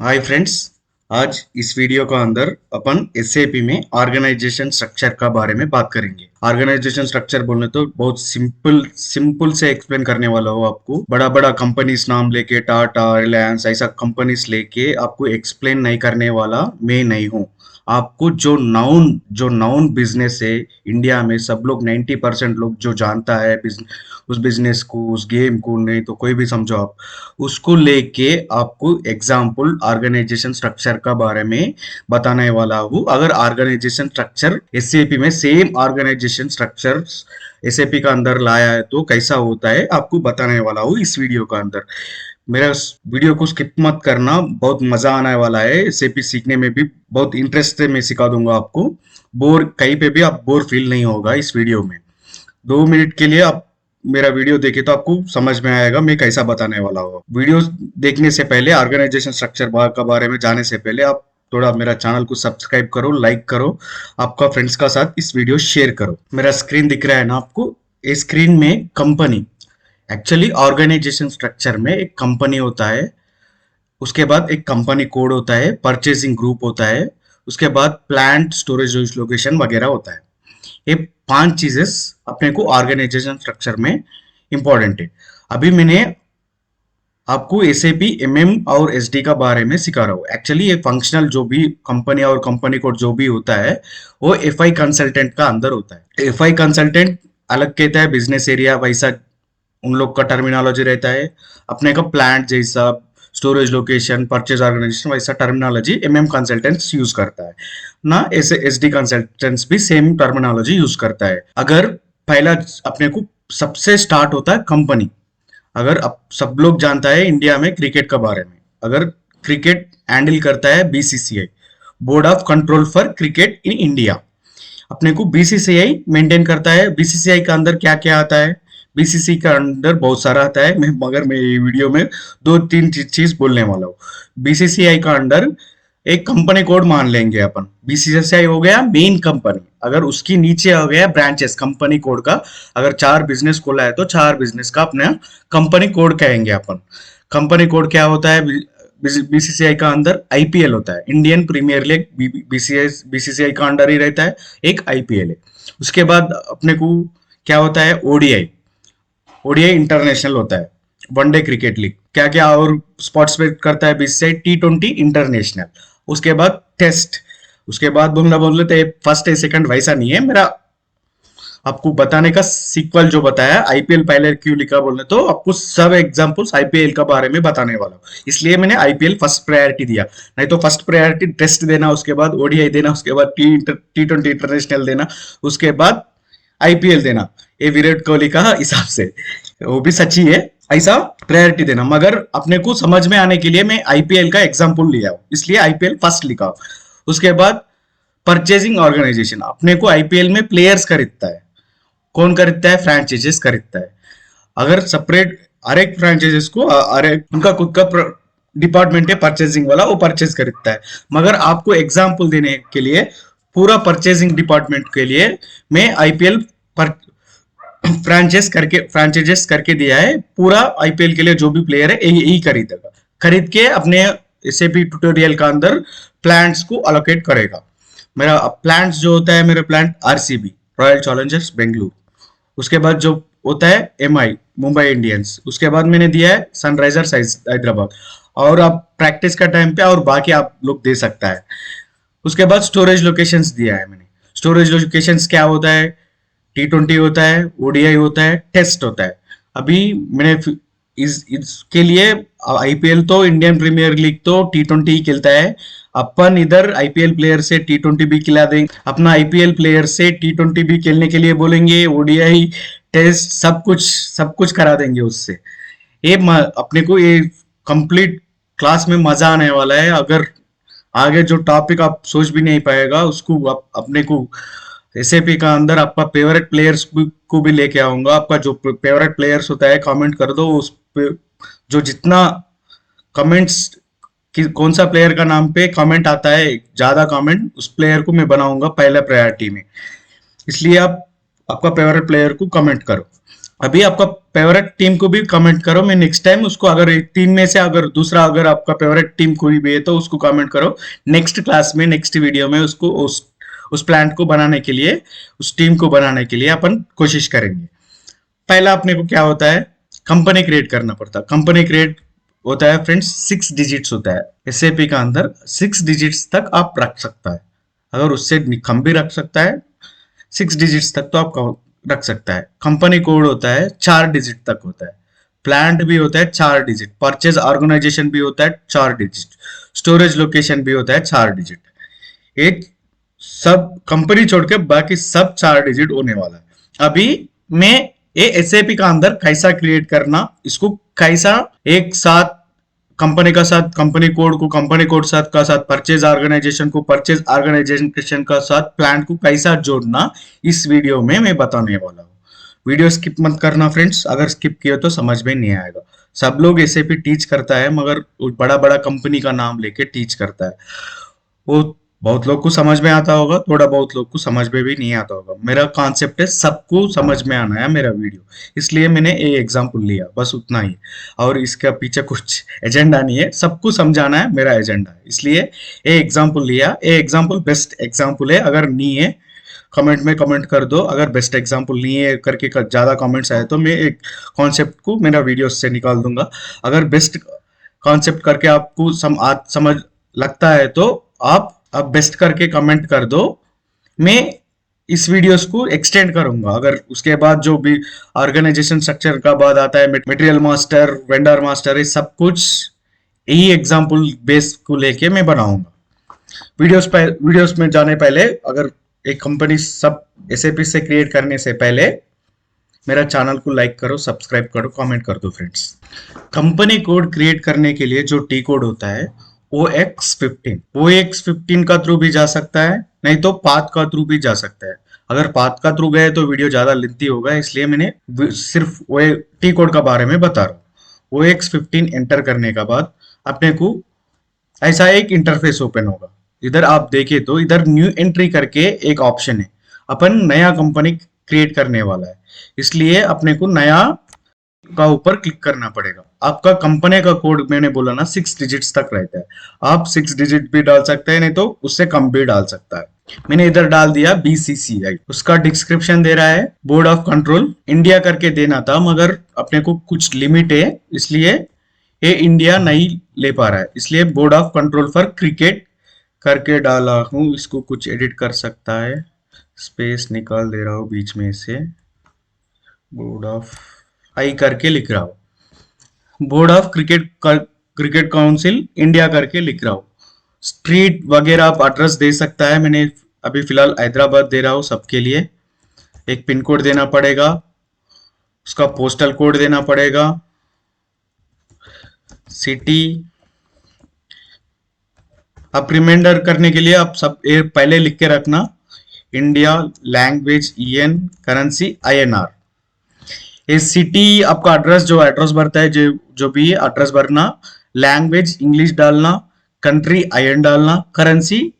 Hi friends. आज इस video का अंदर अपन एसएपी में ऑर्गेनाइजेशन स्ट्रक्चर का बारे में बात करेंगे। ऑर्गेनाइजेशन स्ट्रक्चर बोलने तो बहुत सिंपल सिंपल से एक्सप्लेन करने वाला हूँ आपको। बड़ा बड़ा कंपनीज नाम लेके टाटा रिलायंस ऐसा कंपनीज लेके आपको एक्सप्लेन नहीं करने वाला मैं नहीं हूँ। आपको जो नाउन बिजनेस है इंडिया में सब लोग 90% लोग जो जानता है उस बिजनेस को उस गेम को, नहीं तो कोई भी समझो आप उसको लेके आपको एग्जाम्पल ऑर्गेनाइजेशन स्ट्रक्चर का बारे में बताने वाला हूँ। अगर ऑर्गेनाइजेशन स्ट्रक्चर एसएपी में सेम ऑर्गेनाइजेशन स्ट्रक्चर एसएपी का अंदर लाया है तो कैसा होता है आपको बताने वाला हूँ इस वीडियो का अंदर। मेरा वीडियो को स्किप मत करना, बहुत मजा आने वाला है। एसएपी सीखने में भी बहुत इंटरेस्ट से मैं सिखा दूंगा आपको। बोर कहीं पे भी आप बोर फील नहीं होगा इस वीडियो में। 2 मिनट के लिए आप मेरा वीडियो देखे तो आपको समझ में आएगा मैं कैसा बताने वाला हूँ। वीडियो देखने से पहले ऑर्गेनाइजेशन स्ट्रक्चर का बारे में जाने से पहले आप थोड़ा मेरा चैनल को सब्सक्राइब करो, लाइक करो, आपका फ्रेंड्स का साथ इस वीडियो शेयर करो। मेरा स्क्रीन दिख रहा है ना आपको? इस स्क्रीन में कंपनी, एक्चुअली ऑर्गेनाइजेशन स्ट्रक्चर में एक कंपनी होता है, उसके बाद एक कंपनी कोड होता है, परचेसिंग ग्रुप होता है, उसके बाद प्लांट स्टोरेज लोकेशन वगैरह होता है। ये 5 चीजें अपने को ऑर्गेनाइजेशन स्ट्रक्चर में इंपॉर्टेंट है। अभी मैंने आपको एसएपी एमएम और एसडी का बारे में सिखा रहा हूँ। एक्चुअली ये फंक्शनल जो भी कंपनी और कंपनी कोड जो भी होता है वो एफआई कंसल्टेंट का अंदर होता है। एफआई कंसल्टेंट अलग कहता है, बिजनेस एरिया वैसा उन लोग का टर्मिनोलॉजी रहता है। अपने का प्लांट जैसा स्टोरेज लोकेशन परचेज ऑर्गेनाइजेशन वैसा टर्मिनोलॉजी एमएम कंसल्टेंट्स यूज करता है ना। ऐसे एसडी कंसल्टेंट्स भी सेम टर्मिनोलॉजी यूज करता है। अगर पहला अपने को सबसे स्टार्ट होता है कंपनी। अगर अब सब लोग जानता है इंडिया में क्रिकेट के बारे में, अगर क्रिकेट हैंडल करता है BCCI, board of control for cricket in India. अपने को बीसीसीआई मेंटेन करता है। बीसीसीआई का अंदर क्या क्या आता है? बीसीसी का अंदर बहुत सारा आता है, मगर मैं ये वीडियो में 2-3 चीज बोलने वाला हूँ। बीसीसीआई का अंदर एक कंपनी कोड मान लेंगे अपन। बीसीसीआई हो गया मेन कंपनी, अगर उसकी नीचे हो गया ब्रांचेस कंपनी कोड का। अगर 4 बिजनेस खोला है तो 4 बिजनेस का अपना कंपनी कोड कहेंगे अपन। कंपनी कोड क्या होता है? बीसीसीआई का अंदर आईपीएल होता है, इंडियन प्रीमियर लीग। बीसीसीआई का अंडर ही रहता है, एक आईपीएल है। उसके बाद अपने को क्या होता है? ओडीआई। ओडीआई इंटरनेशनल होता है, वनडे क्रिकेट लीग। क्या क्या और स्पॉट्स पे करता है बीसीसीआई? टी20 इंटरनेशनल। उसके बाद टेस्ट। उसके बाद बोल लेते फर्स्ट है सेकंड वैसा नहीं है मेरा आपको बताने का सीक्वल जो बताया। आईपीएल पहले क्यों लिखा बोलने तो आपको सब एग्जांपल्स आईपीएल का बारे में बताने वाला हूँ, इसलिए मैंने आईपीएल फर्स्ट प्रायोरिटी दिया। नहीं तो फर्स्ट प्रायोरिटी टेस्ट देना, उसके बाद ओडीआई देना, उसके बाद टी20 इंटरनेशनल देना, उसके बाद आईपीएल देना। ये विराट कोहली का हिसाब से वो भी सच्ची है, ऐसा प्रायोरिटी देना। मगर अपने को समझ में आने के लिए मैं आईपीएल का एग्जाम्पल लिया हूं, इसलिए आईपीएल फर्स्ट लिखा। उसके बाद परचेजिंग ऑर्गेनाइजेशन, अपने को आईपीएल में प्लेयर्स खरीदता है। कौन खरीदता है? फ्रेंचाइजीज खरीदता है। अगर सेपरेट हर एक फ्रेंचाइजीज को हर एक उनका खुद का डिपार्टमेंट है परचेजिंग वाला, वो परचेज खरीदता है। मगर आपको एग्जाम्पल देने के लिए पूरा परचेजिंग डिपार्टमेंट के लिए मैं आईपीएल फ्रेंचाइजेस करके दिया है। पूरा आईपीएल के लिए जो भी प्लेयर है यही खरीदेगा, खरीद के अपने एसएपी ट्यूटोरियल का अंदर प्लांट्स को अलोकेट करेगा। मेरा प्लांट्स जो होता है, मेरा plant RCB royal Challengers Bengaluru. उसके बाद जो होता है एमआई मुंबई इंडियंस। उसके बाद मैंने दिया है सनराइजर्स हैदराबाद। और आप प्रैक्टिस का टाइम पे और बाकी आप लोग दे सकता है। उसके बाद स्टोरेज लोकेशंस दिया है मैंने। स्टोरेज लोकेशंस क्या होता है? टी20 होता है, ओडीआई होता है, टेस्ट होता है। अभी मैंने इसके लिए आईपीएल तो इंडियन प्रीमियर लीग तो टी20 ही खेलता है। अपन इधर आईपीएल प्लेयर से टी20 भी खिला देंगे, अपना आईपीएल प्लेयर से टी20 भी खेलने के लिए बोलेंगे, ओडीआई टेस्ट सब कुछ करा देंगे उससे। ये अपने को ये कंप्लीट क्लास में मजा आने वाला है। अगर आगे जो टॉपिक आप सोच भी नहीं पाएगा उसको अपने को एसएपी का अंदर आपका फेवरेट प्लेयर्स को भी लेके आऊंगा। आपका जो फेवरेट प्लेयर्स होता है कमेंट कर दो, उस पे जो जितना कमेंट्स कि कौन सा प्लेयर का नाम पे कमेंट आता है ज्यादा कमेंट, उस प्लेयर को मैं बनाऊंगा पहले प्रायोरिटी में। इसलिए आप आपका फेवरेट प्लेयर को कमेंट करो। अभी आपका फेवरेट टीम को भी कमेंट करो। मैं नेक्स्ट टाइम उसको, अगर एक टीम में से अगर दूसरा अगर आपका फेवरेट टीम कोई भी है तो उसको कमेंट करो। नेक्स्ट क्लास में, नेक्स्ट वीडियो में उसको उस प्लांट को बनाने के लिए, उस टीम को बनाने के लिए अपन कोशिश करेंगे। पहला अपने को क्या होता है, कंपनी क्रिएट करना पड़ता है। कंपनी क्रिएट होता है फ्रेंड्स 6 डिजिट्स होता है। एसएपी का अंदर 6 डिजिट्स तक आप रख सकता है, अगर उससे कम भी रख सकता है, 6 डिजिट्स तक तो आप रख सकता है। कंपनी कोड होता है 4 डिजिट तक होता है। प्लांट भी होता है 4 डिजिट। परचेज ऑर्गेनाइजेशन भी होता है 4 डिजिट। स्टोरेज लोकेशन भी होता है 4 डिजिट। एक सब कंपनी छोड़ के बाकी सब 4 डिजिट होने वाला है। अभी मैं ये एसएपी का अंदर कैसा क्रिएट करना, इसको कैसा एक साथ कंपनी का साथ कंपनी कोड को कंपनी कोड साथ का साथ परचेज ऑर्गेनाइजेशन को परचेज ऑर्गेनाइजेशन का साथ प्लांट को कैसा जोड़ना, इस वीडियो में मैं बताने वाला हूँ। वीडियो स्किप मत करना फ्रेंड्स, अगर स्किप किया तो समझ में नहीं आएगा। सब लोग एसएपी टीच करता है मगर बड़ा बड़ा कंपनी का नाम लेके टीच करता है। वो बहुत लोग को समझ में आता होगा, थोड़ा बहुत लोग को समझ में भी नहीं आता होगा। मेरा कॉन्सेप्ट है सबको समझ में आना है मेरा वीडियो, इसलिए मैंने ये एग्जांपल लिया, बस उतना ही। और इसका पीछे कुछ एजेंडा नहीं है, सबको समझाना है मेरा एजेंडा है, इसलिए ये एग्जांपल लिया। ये एग्जांपल बेस्ट एग्जांपल है, अगर नहीं है कमेंट में कमेंट कर दो। अगर बेस्ट एग्जांपल नहीं है करके ज्यादा कमेंट्स आए तो मैं एक कॉन्सेप्ट को मेरा वीडियो से निकाल दूंगा। अगर बेस्ट कॉन्सेप्ट करके आपको समझ लगता है तो आप अब बेस्ट करके कमेंट कर दो। मैं इस वीडियोस को एक्सटेंड करूंगा। अगर उसके बाद जो भी ऑर्गेनाइजेशन स्ट्रक्चर का बाद आता है, मटेरियल मास्टर, वेंडर मास्टर, ये सब कुछ यही एग्जांपल बेस को लेके मैं बनाऊंगा। वीडियोस में जाने पहले, अगर एक कंपनी सब एसएपी से क्रिएट करने से पहले मेरा चैनल को लाइक करो, सब्सक्राइब करो, कमेंट कर दो फ्रेंड्स। कंपनी कोड क्रिएट करने के लिए जो टी कोड होता है OX15 का थ्रू भी जा सकता है, नहीं तो पाथ का थ्रू भी जा सकता है। अगर पाथ का थ्रू गए तो वीडियो ज्यादा लेंथी होगा, इसलिए मैंने सिर्फ टी कोड का बारे में बता रहा हूँ। OX15 एंटर करने का बाद अपने को ऐसा एक इंटरफेस ओपन होगा। इधर आप देखें तो इधर न्यू एंट्री करके एक ऑप्शन है। अपन नया कंपनी क्रिएट करने वाला है, इसलिए अपने को नया का ऊपर क्लिक करना पड़ेगा। आपका कंपनी का कोड मैंने बोला ना 6 डिजिट्स तक रहता है। आप 6 डिजिट भी डाल सकते हैं, नहीं तो उससे कम भी डाल सकता है। मैंने इधर डाल दिया BCCI। उसका डिस्क्रिप्शन दे रहा है बोर्ड ऑफ कंट्रोल इंडिया करके देना था, मगर अपने को कुछ लिमिट है, इसलिए ये इंडिया नहीं ले पा रहा है, इसलिए board of control for cricket करके डाला हूं। इसको कुछ एडिट कर सकता है, स्पेस निकाल दे रहा हूं बीच में से, बोर्ड ऑफ आई करके लिख रहा हूं, board of cricket council India करके लिख रहा हूं। स्ट्रीट वगैरह आप एड्रेस दे सकता है, मैंने अभी फिलहाल हैदराबाद दे रहा हूं सबके लिए। एक पिन कोड देना पड़ेगा, उसका पोस्टल कोड देना पड़ेगा, सिटी। आप रिमाइंडर करने के लिए आप सब पहले लिख के रखना, India, language EN, currency INR। ये सिटी आपका एड्रेस, जो एड्रेस भरता है, जो भी एड्रेस भरना, लैंग्वेज इंग्लिश डालना, कंट्री IN डालना, करेंसी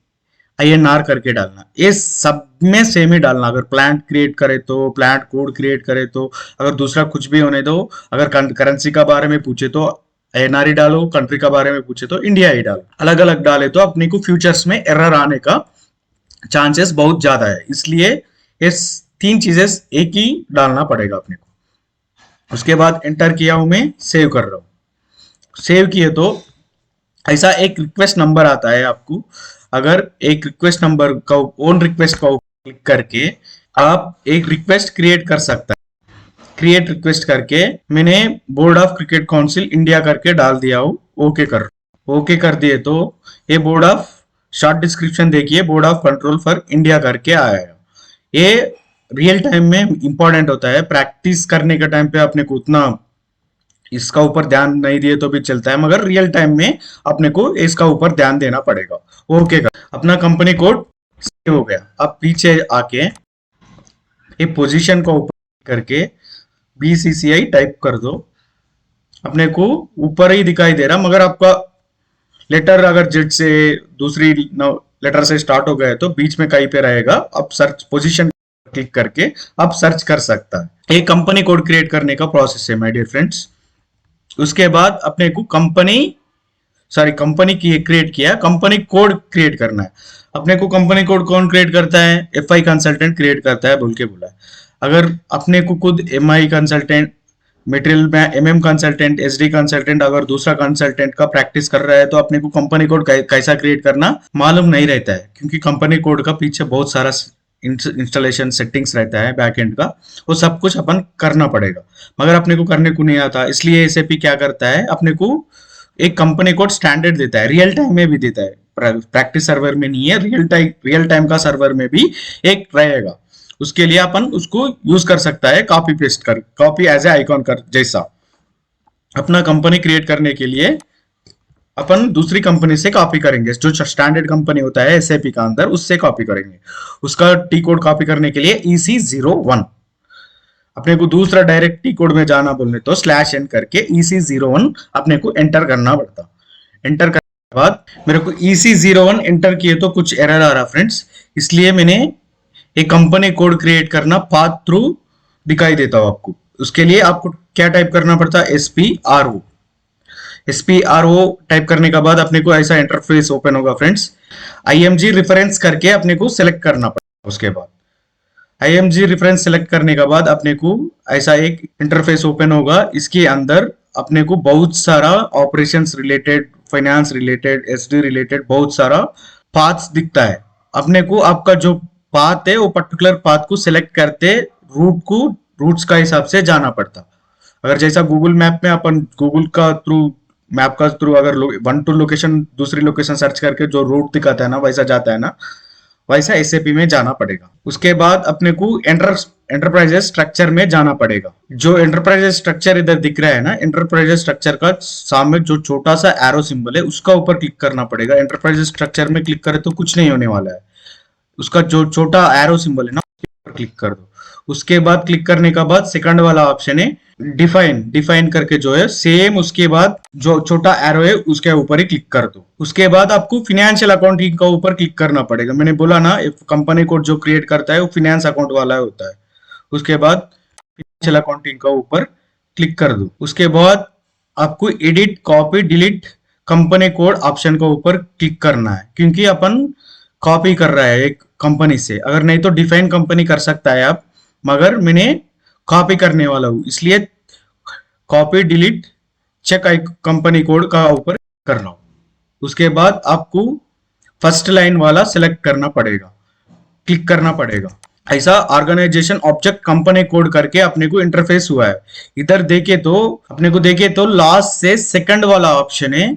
INR करके डालना। ये सब में सेम ही डालना। अगर प्लांट क्रिएट करे तो, प्लांट कोड क्रिएट करे तो, अगर दूसरा कुछ भी होने दो, अगर करेंसी का बारे में पूछे तो INR ही डालो, कंट्री का बारे में पूछे तो इंडिया ही डालो। अलग अलग डाले तो अपने को फ्यूचर्स में एरर आने का चांसेस बहुत ज्यादा है, इसलिए ये 3 चीजें एक ही डालना पड़ेगा अपने को। उसके बाद एंटर किया हूं, मैं सेव कर रहा हूं। सेव किए तो ऐसा एक रिक्वेस्ट नंबर आता है आपको। अगर एक रिक्वेस्ट नंबर का ओन रिक्वेस्ट का क्लिक करके आप एक रिक्वेस्ट क्रिएट कर सकता है। क्रिएट रिक्वेस्ट करके मैंने board of cricket council India करके डाल दिया हूं। ओके कर दिए तो ये बोर्ड ऑफ, शॉर्ट डिस्क्रिप्शन देखिए, board of control for India करके आएगा। ये रियल टाइम में इंपॉर्टेंट होता है। प्रैक्टिस करने के टाइम पे अपने को उतना इसका ऊपर ध्यान नहीं दिए तो भी चलता है, मगर रियल टाइम में अपने को इसका ऊपर ध्यान देना पड़ेगा। ओके का अपना कंपनी कोड सेव हो गया। अब पीछे आके ये पोजीशन को ऊपर करके BCCI टाइप कर दो। अपने को ऊपर ही दिखाई दे रहा, मगर आपका लेटर अगर जेड से दूसरी लेटर से स्टार्ट हो गए तो बीच में कहीं पे रहेगा। अब सर्च पोजीशन क्लिक करके आप सर्च कर सकता है। एक कंपनी कोड क्रिएट करने का प्रोसेस है माय डियर फ्रेंड्स। उसके बाद अपने को कंपनी की क्रिएट किया, कंपनी कोड क्रिएट करना है। अपने को कंपनी कोड कौन क्रिएट करता है? एफआई कंसल्टेंट क्रिएट करता है बोल के बोला है। अगर अपने को खुद एमआई कंसल्टेंट, मटेरियल में एमएम कंसल्टेंट, एसडी कंसल्टेंट अगर दूसरा कंसल्टेंट का प्रैक्टिस कर रहा है तो अपने को कंपनी कोड कैसा क्रिएट करना मालूम नहीं रहता है, क्योंकि कंपनी कोड का पीछे बहुत सारा इंस्टॉलेशन सेटिंग्स रहता है बैकएंड का, वो सब कुछ अपन करना पड़ेगा। मगर अपने को करने को नहीं आता, इसलिए एसएपी क्या करता है, अपने को एक कंपनी कोड स्टैंडर्ड देता है, रियल टाइम में भी देता है। प्रैक्टिस सर्वर में नहीं है, रियल टाइम का सर्वर में भी एक रहेगा। उसके लिए अपन उसको यूज कर सकता है कॉपी पेस्ट कर, कॉपी एज ए आइकॉन कर जैसा। अपना कंपनी क्रिएट करने के लिए अपन दूसरी कंपनी से कॉपी करेंगे, जो स्टैंडर्ड कंपनी होता है एसएपी का अंदर, उससे कॉपी करेंगे। उसका टी कोड कॉपी करने के लिए EC01, अपने को दूसरा डायरेक्ट टी कोड में जाना बोलने तो /n करके EC01 अपने को एंटर करना पड़ता। एंटर करने के बाद मेरे को EC01 एंटर किए तो कुछ एरर आ रहा फ्रेंड्स, इसलिए मैंने एक कंपनी कोड क्रिएट करना पाथ थ्रू दिखाई देता हूं आपको। उसके लिए आपको क्या टाइप करना पड़ता है? SPRO टाइप करने के बाद अपने को ऐसा इंटरफेस ओपन होगा फ्रेंड्स। IMG रेफरेंस करके अपने को सिलेक्ट करना पड़ेगा। उसके बाद IMG रेफरेंस सिलेक्ट करने के बाद अपने को ऐसा एक इंटरफेस ओपन होगा। इसके अंदर अपने को बहुत सारा operations related, finance related, SD related बहुत सारा पाथ्स दिखता है। अपने को आपका जो पाथ है वो पर्टिकुलर पाथ को सिलेक्ट करते रूट्स का हिसाब से जाना पड़ता। अगर जैसा गूगल मैप में अपन गूगल का थ्रू अगर 1 2 लोकेशन दूसरी लोकेशन सर्च करके जो रूट दिखाता है ना, वैसा जाता है ना, वैसा एसएपी में जाना पड़ेगा। उसके बाद अपने को एंटरप्राइजेस स्ट्रक्चर में जाना पड़ेगा। जो एंटरप्राइजेस स्ट्रक्चर इधर दिख रहा है ना, एंटरप्राइजेस स्ट्रक्चर का सामने जो छोटा सा एरो सिंबल है उसका ऊपर क्लिक करना पड़ेगा। एंटरप्राइजेस स्ट्रक्चर में क्लिक करे तो कुछ नहीं होने वाला है, उसका जो छोटा एरो सिंबल है ना उसके ऊपर क्लिक कर दो। उसके बाद क्लिक करने का बाद सेकंड वाला ऑप्शन है डिफाइन करके जो है सेम, उसके बाद जो छोटा एरो है उसके ऊपर ही क्लिक कर दो। उसके बाद आपको फिनेंशियल अकाउंटिंग का ऊपर क्लिक करना पड़ेगा। मैंने बोला ना कंपनी कोड जो क्रिएट करता है वो फिनेंस अकाउंट वाला होता है। उसके बाद फिनेंशियल अकाउंटिंग का ऊपर क्लिक कर दो। उसके बाद आपको edit copy delete company code option का ऊपर क्लिक करना है, क्योंकि अपन कॉपी कर रहा है एक कंपनी से। अगर नहीं तो डिफाइन कंपनी कर सकता है आप, मगर मैंने कॉपी करने वाला हूं, इसलिए copy delete check company code का ऊपर कर रहा हूं। उसके बाद आपको फर्स्ट लाइन वाला सिलेक्ट करना पड़ेगा, क्लिक करना पड़ेगा। ऐसा ऑर्गेनाइजेशन ऑब्जेक्ट कंपनी कोड करके अपने को इंटरफेस हुआ है। इधर देखे तो अपने को देखे तो लास्ट से सेकंड वाला ऑप्शन है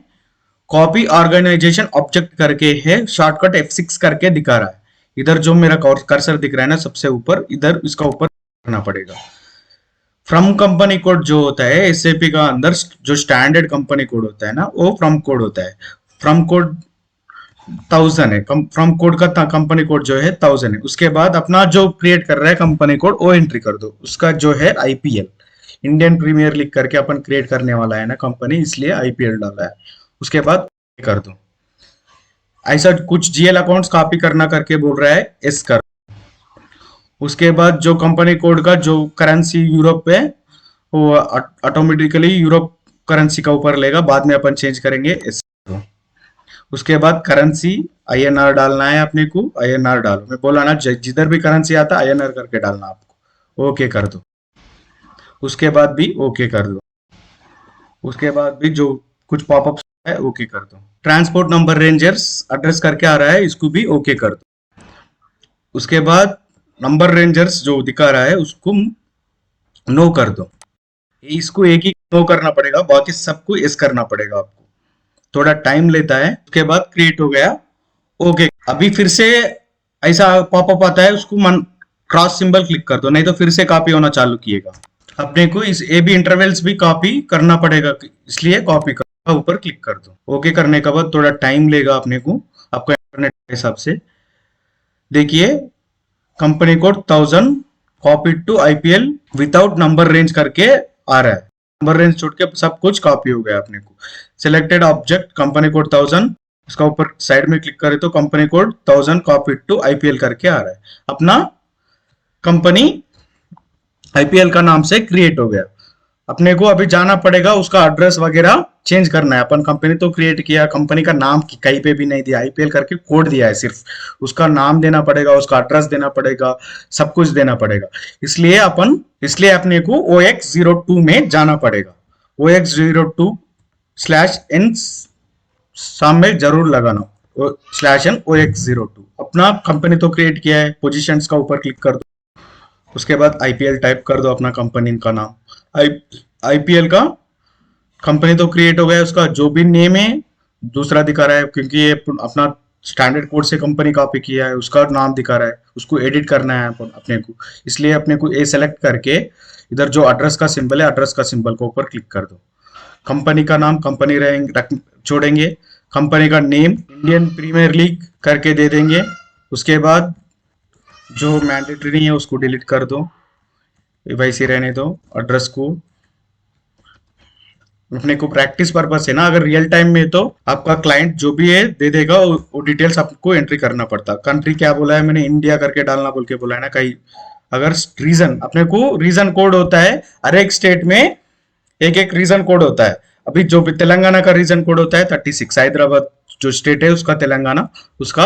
कॉपी ऑर्गेनाइजेशन ऑब्जेक्ट करके है, शॉर्टकट F6 करके दिखा रहा है। इधर जो मेरा कर्सर दिख रहा है ना सबसे ऊपर, इधर इसका ऊपर करना पड़ेगा। फ्रॉम कंपनी कोड जो होता है एसएपी का अंदर जो स्टैंडर्ड कंपनी कोड होता है ना, वो फ्रॉम कोड होता है। फ्रॉम कोड 1000 है, फ्रॉम कोड का कंपनी कोड जो है 1000 है। उसके बाद अपना जो क्रिएट कर रहा है कंपनी कोड वो एंट्री कर दो। उसका जो है IPL इंडियन प्रीमियर लीग करके अपन क्रिएट करने वाला है ना कंपनी, इसलिए IPL डाला है। उसके बाद कर दो। ऐसा कुछ GL अकाउंट्स कॉपी करना करके बोल रहा है, एस कर। उसके बाद जो कंपनी कोड का जो करेंसी यूरोप है वो ऑटोमेटिकली यूरोप करेंसी का ऊपर लेगा, बाद में अपन चेंज करेंगे, एस करो। उसके बाद करेंसी INR डालना है अपने को, INR डालो। मैं बोला ना जिधर भी करेंसी आता है INR करके डालना आपको। ओके कर दो। उसके बाद भी ओके कर दो। उसके बाद भी जो कुछ पॉपअप है ओके कर दो। ट्रांसपोर्ट नंबर रेंजर्स एड्रेस करके आ रहा है, इसको भी ओके कर दो। उसके बाद नंबर रेंजर्स जो दिखा रहा है उसको नो कर दो। इसको एक ही नो करना पड़ेगा, बाकी सबको यस करना पड़ेगा आपको, थोड़ा टाइम लेता है। उसके बाद क्रिएट हो गया, ओके। अभी फिर से ऐसा पॉपअप आता है, उसको क्रॉस सिंबल क्लिक कर दो, नहीं तो फिर से कॉपी होना चालू किएगा। अपने को इस AB इंटरवल्स भी कॉपी करना पड़ेगा, इसलिए कॉपी कर ऊपर क्लिक कर दो। ओके करने के बाद थोड़ा टाइम लेगा अपने को, आपका इंटरनेट के हिसाब से। देखिए company code 1000 copy to IPL without number range करके आ रहा है। नंबर रेंज छोड़ के सब कुछ कॉपी हो गया अपने को। सिलेक्टेड ऑब्जेक्ट कंपनी कोड 1000, इसका ऊपर साइड में क्लिक करें तो company code 1000 copy to IPL करके आ रहा है। अपना कंपनी आईपीएल का नाम से क्रिएट हो गया। अपने को अभी जाना पड़ेगा, उसका एड्रेस वगैरह चेंज करना है। अपन कंपनी तो क्रिएट किया, कंपनी का नाम कहीं पे भी नहीं दिया, आईपीएल करके कोड दिया है सिर्फ। उसका नाम देना पड़ेगा, उसका एड्रेस देना पड़ेगा, सब कुछ देना पड़ेगा। इसलिए अपने को OX02 में जाना पड़ेगा। OX02/N सामने जरूर लगाना, /N OX02। अपना कंपनी तो क्रिएट किया है, पोजीशंस का ऊपर क्लिक कर दो। उसके बाद आईपीएल टाइप कर दो, अपना कंपनी का नाम। आईपीएल का कंपनी तो क्रिएट हो गया, उसका जो भी नेम है दूसरा दिखा रहा है, क्योंकि ये अपना स्टैंडर्ड कोड से कंपनी कॉपी किया है, उसका नाम दिखा रहा है। उसको एडिट करना है अपने को, इसलिए अपने को ए सेलेक्ट करके इधर जो एड्रेस का सिंबल है, एड्रेस का सिंबल को ऊपर क्लिक कर दो। कंपनी का नाम कंपनी छोड़ेंगे, कंपनी का नेम इंडियन प्रीमियर लीग करके दे देंगे। उसके बाद जो मैंडेटरी नहीं है उसको डिलीट कर दो, वैसे रहने दो। एड्रेस को अपने को प्रैक्टिस पर्पस है ना, अगर रियल टाइम में तो आपका क्लाइंट जो भी है दे देगा, वो डिटेल्स आपको एंट्री करना पड़ता। कंट्री क्या बोला है मैंने, इंडिया करके डालना बोल के बोला है ना कहीं। अगर रीजन, अपने को रीजन कोड होता है हर एक स्टेट में, एक एक रीजन कोड होता है। अभी जो तेलंगाना का रीजन कोड होता है 36, हैदराबाद जो स्टेट है उसका, तेलंगाना, उसका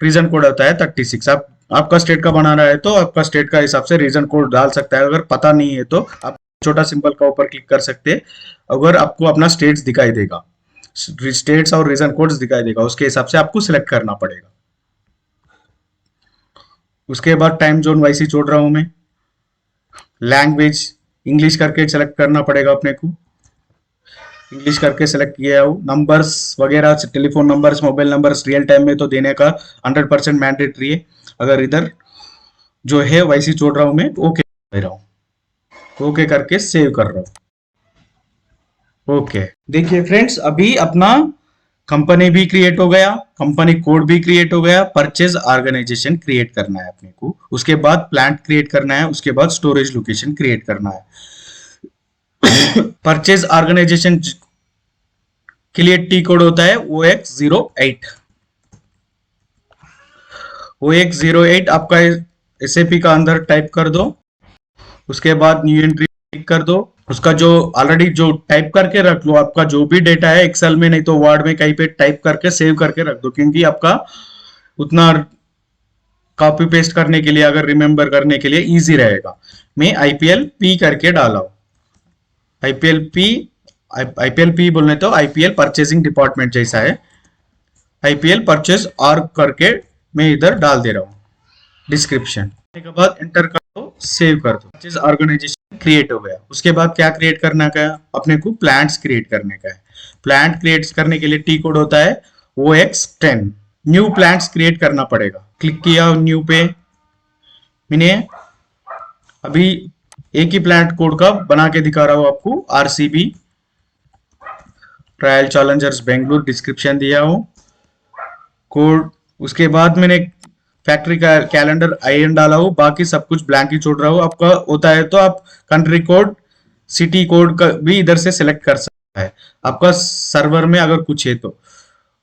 रीजन कोड होता है 36। आपका स्टेट का बनाना है तो आपका स्टेट का हिसाब से रीजन कोड डाल सकता है। अगर पता नहीं है तो आप छोटा सिंबल का ऊपर क्लिक कर सकते हैं। अगर आपको अपना स्टेट्स दिखाई देगा, स्टेट्स और रीजन कोड्स दिखाई देगा, उसके हिसाब से आपको सिलेक्ट करना पड़ेगा। उसके बाद टाइम जोन वैसे छोड़ रहा हूं मैं। लैंग्वेज इंग्लिश करके सेलेक्ट करना पड़ेगा अपने को, इंग्लिश करके सेलेक्ट किया हो। नंबर्स वगैरह, telephone numbers, mobile numbers real time में तो देने का 100% मैंडेटरी है। अगर इधर जो है वैसे छोड़ रहा हूं मैं, ओके कर रहा हूं, ओके करके सेव कर रहा हूं। ओके, देखिए फ्रेंड्स, अभी अपना कंपनी भी क्रिएट हो गया, कंपनी कोड भी क्रिएट हो गया, परचेज ऑर्गेनाइजेशन क्रिएट करना है अपने को, उसके बाद प्लांट क्रिएट करना है, उसके बाद स्टोरेज लोकेशन क्रिएट करना है। परचेज ऑर्गेनाइजेशन के लिए टी कोड होता है OX08। OX08 आपका एसएपी का अंदर टाइप कर दो। उसके बाद न्यू एंट्री क्लिक कर दो। उसका जो ऑलरेडी जो टाइप करके रख लो, आपका जो भी डेटा है एक्सेल में नहीं तो वर्ड में कहीं पे टाइप करके सेव करके रख दो, क्योंकि आपका उतना कॉपी पेस्ट करने के लिए, अगर रिमेंबर करने के लिए इजी रहेगा। मैं IPL-P करके डाला हूं। IPL-P, IPL-P बोलने तो आईपीएल परचेजिंग डिपार्टमेंट जैसा है। IPL परचेज ऑर्ग करके मैं इधर डाल दे रहा हूँ डिस्क्रिप्शन के बाद एंटर कर दो, सेव कर दो। परचेज ऑर्गेनाइजेशन क्रिएट हो गया। उसके बाद क्या क्रिएट करना का है अपने को, प्लांट्स क्रिएट करने का है। प्लांट क्रिएट करने के लिए टी कोड होता है OX10। न्यू प्लांट्स क्रिएट करना पड़ेगा। क्लिक किया न्यू पे, मैंने अभी एक ही प्लांट कोड का बना के दिखा रहा हूं आपको। RCB royal Challengers Bengaluru description दिया हूं कोड। उसके बाद मैंने फैक्ट्री का कैलेंडर IN डाला हूं, बाकी सब कुछ ब्लैंक ही छोड़ रहा हूं। आपका होता है तो आप कंट्री कोड, सिटी कोड का भी इधर से सिलेक्ट कर सकता है। आपका सर्वर में अगर कुछ है तो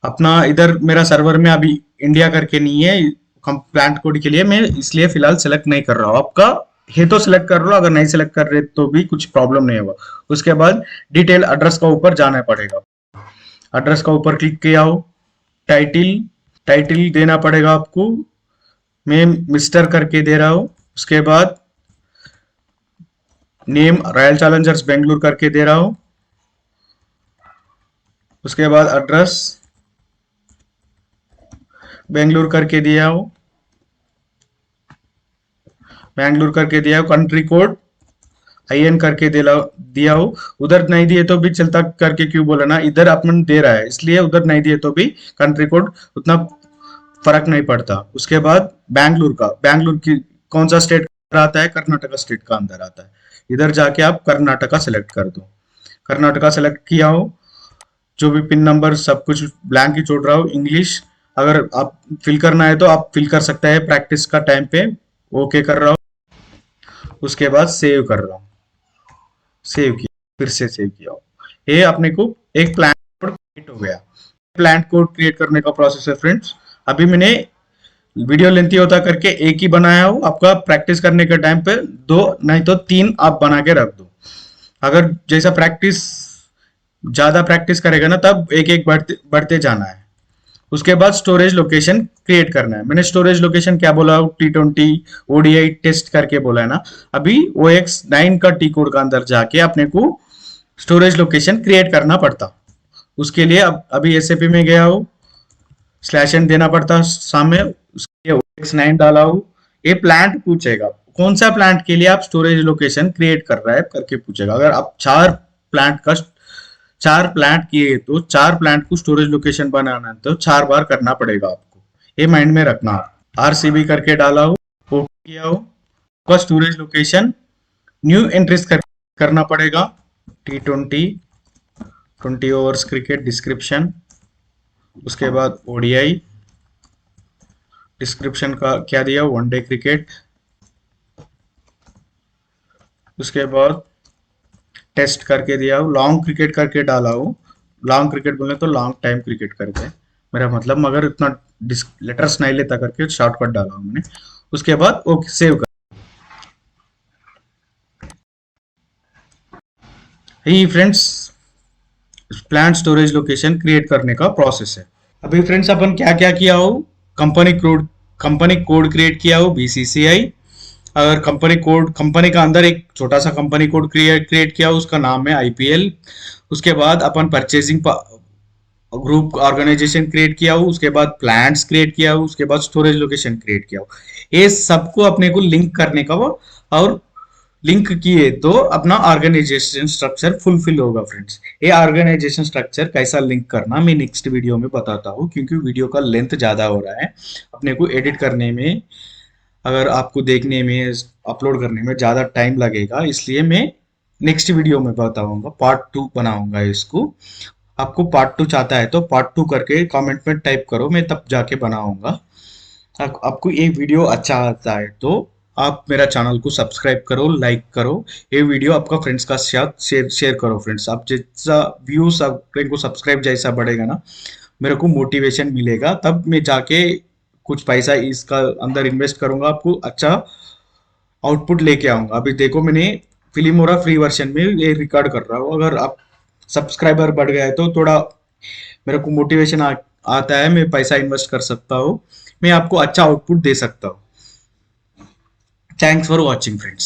अपना, इधर मेरा सर्वर में अभी इंडिया करके नहीं है प्लांट कोड के लिए, मैं इसलिए फिलहाल सेलेक्ट नहीं कर रहा हूं। आपका है तो सिलेक्ट कर लो, अगर नहीं सिलेक्ट कर रहे तो भी कुछ प्रॉब्लम नहीं होगा। उसके बाद डिटेल एड्रेस का ऊपर जाना पड़ेगा। एड्रेस का ऊपर क्लिक किया हो, टाइटल टाइटल देना पड़ेगा आपको। मैं मिस्टर करके दे रहा हूं। उसके बाद नेम रॉयल चैलेंजर्स बेंगलुरु करके दे रहा हूं। उसके बाद एड्रेस बेंगलुरु करके दिया हूं, बेंगलुरु करके दिया हूं। कंट्री कोड IN करके दिया हो। उधर नहीं दिए तो भी चलता करके क्यों बोला ना, इधर अपन दे रहा है इसलिए उधर नहीं दिए तो भी कंट्री कोड उतना फर्क नहीं पड़ता। उसके बाद बेंगलुरु का, बेंगलुरु की कौन सा स्टेट आता है, कर्नाटका स्टेट का अंदर आता है। इधर जाके आप कर्नाटका सेलेक्ट कर दो। कर्नाटका सेलेक्ट किया हो, जो भी पिन नंबर सब कुछ ब्लैंक ही छोड़ रहा हो। इंग्लिश अगर आप फिल करना है तो आप फिल कर सकते हैं प्रैक्टिस का टाइम पे। ओके कर रहा हूँ। उसके बाद सेव कर रहा हूँ, सेव किया, फिर से सेव किया। ये अपने को एक प्लांट कोड क्रिएट हो गया। प्लांट कोड क्रिएट करने का प्रोसेस है फ्रेंड्स। अभी मैंने वीडियो लेंथी होता करके एक ही बनाया हो, आपका प्रैक्टिस करने के टाइम पे दो नहीं तो तीन आप बना के रख दो। अगर जैसा प्रैक्टिस ज्यादा प्रैक्टिस करेगा ना तब एक एक बढ़ते बढ़ते जाना है। उसके बाद स्टोरेज लोकेशन क्रिएट करना है। मैंने स्टोरेज लोकेशन क्या बोला, T20 ODI टेस्ट करके बोला है ना। अभी OX9 का टी कोड का अंदर जाके अपने को स्टोरेज लोकेशन क्रिएट करना पड़ता। उसके लिए अब अभी एसएपी में गया हो, /n देना पड़ता सामने, उसके OX9 डाला हो। ये प्लांट पूछेगा कौन सा प्लांट के लिए आप स्टोरेज लोकेशन क्रिएट कर रहा है करके पूछेगा। अगर आप चार प्लांट किए तो चार प्लांट को स्टोरेज लोकेशन बनाना है तो 4 बार करना पड़ेगा आपको, ये माइंड में रखना। RCB करके डाला हो, ओके किया हो, आपका स्टोरेज लोकेशन न्यू एंट्रीज करना पड़ेगा। T20 20 ओवर्स क्रिकेट डिस्क्रिप्शन, उसके बाद ODI डिस्क्रिप्शन का क्या दिया, वनडे क्रिकेट, उसके बाद टेस्ट करके दिया हो, लॉन्ग क्रिकेट करके डाला हो। लॉन्ग क्रिकेट बोले तो लॉन्ग टाइम क्रिकेट करके मेरा मतलब, मगर इतना लेटर्स नहीं लेता करके शॉर्टकट डाला हूं मैंने। उसके बाद ओके सेव कर। यही friends plant storage location create करने का प्रोसेस है। अभी फ्रेंड्स अपन क्या क्या किया हो, कंपनी कोड क्रिएट किया हो BCCI। अगर कंपनी का अंदर एक छोटा सा कंपनी कोड क्रिएट किया हो, उसका नाम है IPL। उसके बाद अपन परचेजिंग ग्रुप ऑर्गेनाइजेशन क्रिएट किया हो, उसके बाद प्लान्स क्रिएट किया हो, उसके बाद स्टोरेज लोकेशन क्रिएट किया हो। ये सबको अपने को लिंक करने का वो, और लिंक किए तो अपना ऑर्गेनाइजेशन स्ट्रक्चर फुलफिल होगा फ्रेंड्स। ये ऑर्गेनाइजेशन स्ट्रक्चर कैसा लिंक करना मैं नेक्स्ट वीडियो में बताता हूँ, क्योंकि वीडियो का लेंथ ज्यादा हो रहा है, अपने को एडिट करने में, अगर आपको देखने में, अपलोड करने में ज्यादा टाइम लगेगा, इसलिए मैं नेक्स्ट वीडियो में बताऊंगा, पार्ट 2 बनाऊंगा इसको। आपको पार्ट 2 चाहता है तो पार्ट 2 करके कमेंट में टाइप करो, मैं तब जाके बनाऊंगा। आपको ये वीडियो अच्छा आता है तो आप मेरा चैनल को सब्सक्राइब करो, लाइक करो, ये वीडियो आपका फ्रेंड्स का साथ शेयर शेयर करो फ्रेंड्स। आप जैसा व्यूज अपने को सब्सक्राइब जैसा बढ़ेगा ना, मेरे को मोटिवेशन मिलेगा, तब मैं जाके कुछ पैसा इसका अंदर इन्वेस्ट करूंगा, आपको अच्छा आउटपुट लेके आऊंगा। अभी देखो मैंने फिल्मोरा फ्री वर्जन में ये रिकॉर्ड कर रहा हूँ। अगर आप सब्सक्राइबर बढ़ गया है तो थोड़ा मेरे को मोटिवेशन आता है, मैं पैसा इन्वेस्ट कर सकता हूँ, मैं आपको अच्छा आउटपुट दे सकता हूँ। Thanks for watching friends.